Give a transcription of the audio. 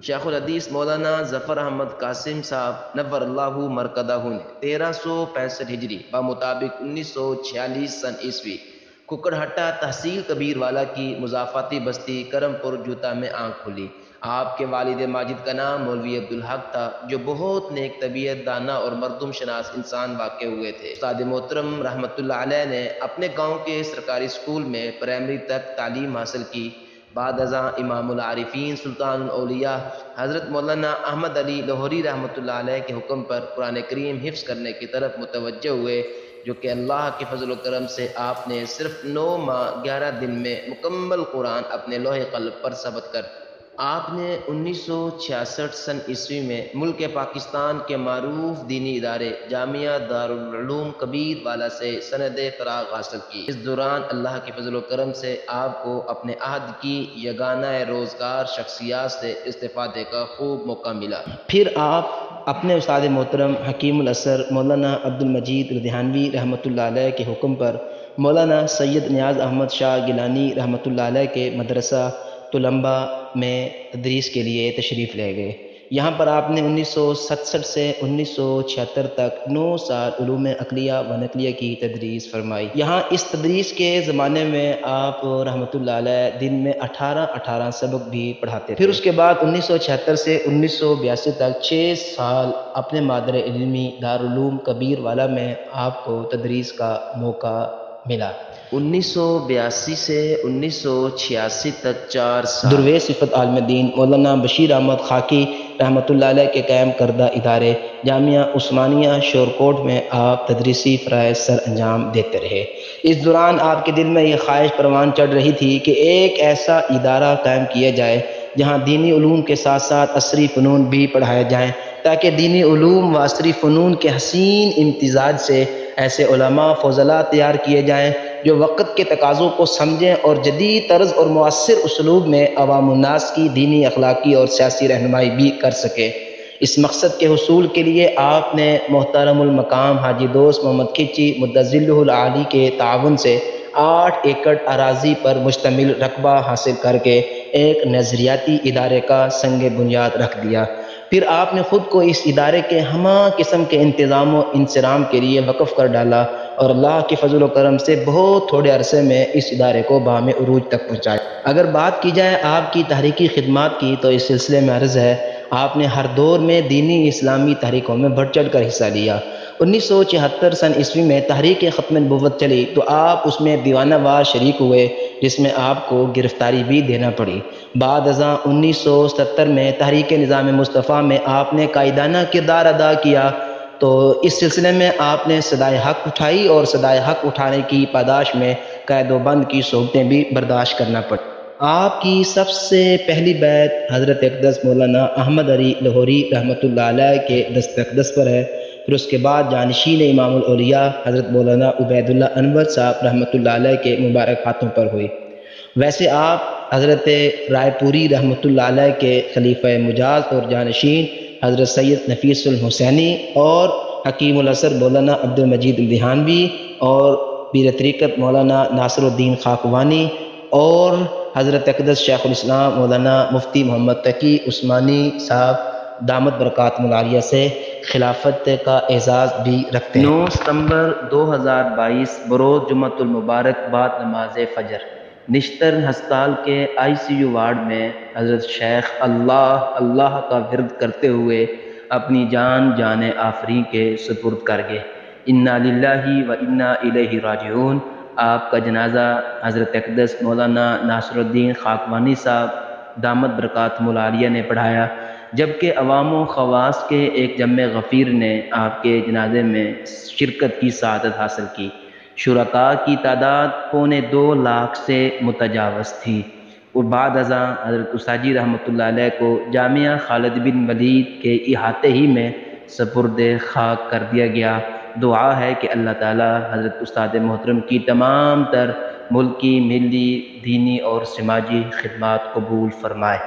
شیخ الحدیث مولانا ظفر احمد قاسم صاحب نور اللہ مرکدہ نے 1365 ہجری بمطابق 1946 سن عیسوی ککڑہٹا تحصیل کبیر والا کی مضافاتی بستی کرم پور جوتا میں آنکھ کھلی۔ آپ کے والد ماجد کا نام مولوی عبدالحق تھا، جو بہت نیک طبیعت، دانا اور مردم شناس انسان واقع ہوئے تھے۔ استاد محترم رحمۃ اللہ علیہ نے اپنے گاؤں کے سرکاری اسکول میں پرائمری تک تعلیم حاصل کی۔ بعد ازاں امام العارفین سلطان الاولیاء حضرت مولانا احمد علی لاہوری رحمۃ اللہ علیہ کے حکم پر قرآن کریم حفظ کرنے کی طرف متوجہ ہوئے، جو کہ اللہ کے فضل و کرم سے آپ نے صرف 9 ماہ 11 دن میں مکمل قرآن اپنے لوح قلب پر ثبت کر دیا۔ آپ نے 1966 سن عیسوی میں ملک پاکستان کے معروف دینی ادارے جامعہ دارالعلوم کبیر والا سے سند فراغ حاصل کی۔ اس دوران اللہ کے فضل و کرم سے آپ کو اپنے عہد کی یگانہ روزگار شخصیات سے استفادے کا خوب موقع ملا۔ پھر آپ اپنے استاد محترم حکیم الاثر مولانا عبدالمجید لدھیانوی رحمۃ اللہ علیہ کے حکم پر مولانا سید نیاز احمد شاہ گیلانی رحمۃ اللہ علیہ کے مدرسہ تلمبہ میں تدریس کے لیے تشریف لے گئے۔ یہاں پر آپ نے 1967 سے 1976 تک 9 سال علوم عقلیہ و نقلیہ کی تدریس فرمائی۔ یہاں اس تدریس کے زمانے میں آپ رحمۃ اللہ علیہ دن میں 18 سبق بھی پڑھاتے تھے۔ پھر اس کے بعد 1976 سے 1982 تک 6 سال اپنے مادر علمی دارالعلوم کبیر والا میں آپ کو تدریس کا موقع ملا۔ 1982 سے 1986 تک 4 سال درویش صفت عالم دین مولانا بشیر احمد خاکی رحمۃ اللہ علیہ کے قائم کردہ ادارے جامعہ عثمانیہ شورکوٹ میں آپ تدریسی فرائض سر انجام دیتے رہے۔ اس دوران آپ کے دل میں یہ خواہش پروان چڑھ رہی تھی کہ ایک ایسا ادارہ قائم کیا جائے جہاں دینی علوم کے ساتھ ساتھ عصری فنون بھی پڑھائے جائیں، تاکہ دینی علوم و عصری فنون کے حسین امتزاج سے ایسے علماء فضلاء تیار کیے جائیں جو وقت کے تقاضوں کو سمجھیں اور جدید طرز اور مؤثر اسلوب میں عوام الناس کی دینی، اخلاقی اور سیاسی رہنمائی بھی کر سکے۔ اس مقصد کے حصول کے لیے آپ نے محترم المقام حاجی دوست محمد کھچی مدظلہ العالی کے تعاون سے 8 ایکڑ اراضی پر مشتمل رقبہ حاصل کر کے ایک نظریاتی ادارے کا سنگ بنیاد رکھ دیا۔ پھر آپ نے خود کو اس ادارے کے ہمہ قسم کے انتظام و انصرام کے لیے وقف کر ڈالا اور اللہ کے فضل و کرم سے بہت تھوڑے عرصے میں اس ادارے کو بام عروج تک پہنچایا۔ اگر بات کی جائے آپ کی تحریکی خدمات کی تو اس سلسلے میں عرض ہے، آپ نے ہر دور میں دینی اسلامی تحریکوں میں بڑھ چڑھ کر حصہ لیا۔ 1974 سن عیسوی میں تحریک ختم نبوت چلی تو آپ اس میں دیوانہ وار شریک ہوئے، جس میں آپ کو گرفتاری بھی دینا پڑی۔ بعد ازاں 1970 میں تحریک نظام مصطفیٰ میں آپ نے قائدانہ کردار ادا کیا، تو اس سلسلے میں آپ نے صدائے حق اٹھائی اور صدائے حق اٹھانے کی پاداش میں قید و بند کی صحبتیں بھی برداشت کرنا پڑی۔ آپ کی سب سے پہلی بیعت حضرت اقدس مولانا احمد علی لاہوری رحمۃ اللہ علیہ کے دست اقدس پر ہے۔ پھر اس کے بعد جانشین امام الاولیاء حضرت مولانا عبید اللہ انور صاحب رحمۃ اللہ علیہ کے مبارک ہاتھوں پر ہوئی۔ ویسے آپ حضرت رائے پوری رحمۃ اللہ علیہ کے خلیفہ مجاز اور جانشین حضرت سید نفیس الحسینی اور حکیم الاثر مولانا عبدالمجید لدھیانوی اور پیر طریقت مولانا ناصر الدین خاکوانی اور حضرت اقدس شیخ الاسلام مولانا مفتی محمد تقی عثمانی صاحب دامت برکاتہم العالیہ سے خلافت کا اعزاز بھی رکھتے ہیں۔ 9 ستمبر 2022 بروز جمعۃ المبارک بعد نماز فجر نشتر ہسپتال کے ICU وارڈ میں حضرت شیخ اللہ کا ورد کرتے ہوئے اپنی جان آفریں کے سپرد کر گئے۔ انا للہ و انا الیہ راجعون۔ آپ کا جنازہ حضرت اقدس مولانا ناصر الدین خاکوانی صاحب دامت برکاتہم العالیہ نے پڑھایا، جبکہ عوام و خواص کے ایک جمع غفیر نے آپ کے جنازے میں شرکت کی سعادت حاصل کی۔ شرکاء کی تعداد 2.25 لاکھ سے متجاوز تھی۔ اور بعد ازاں حضرت اساجی رحمۃ اللہ علیہ کو جامعہ خالد بن ولید کے احاطے ہی میں سپرد خاک کر دیا گیا۔ دعا ہے کہ اللہ تعالی حضرت استاد محترم کی تمام تر ملکی، ملی، دینی اور سماجی خدمات قبول فرمائے۔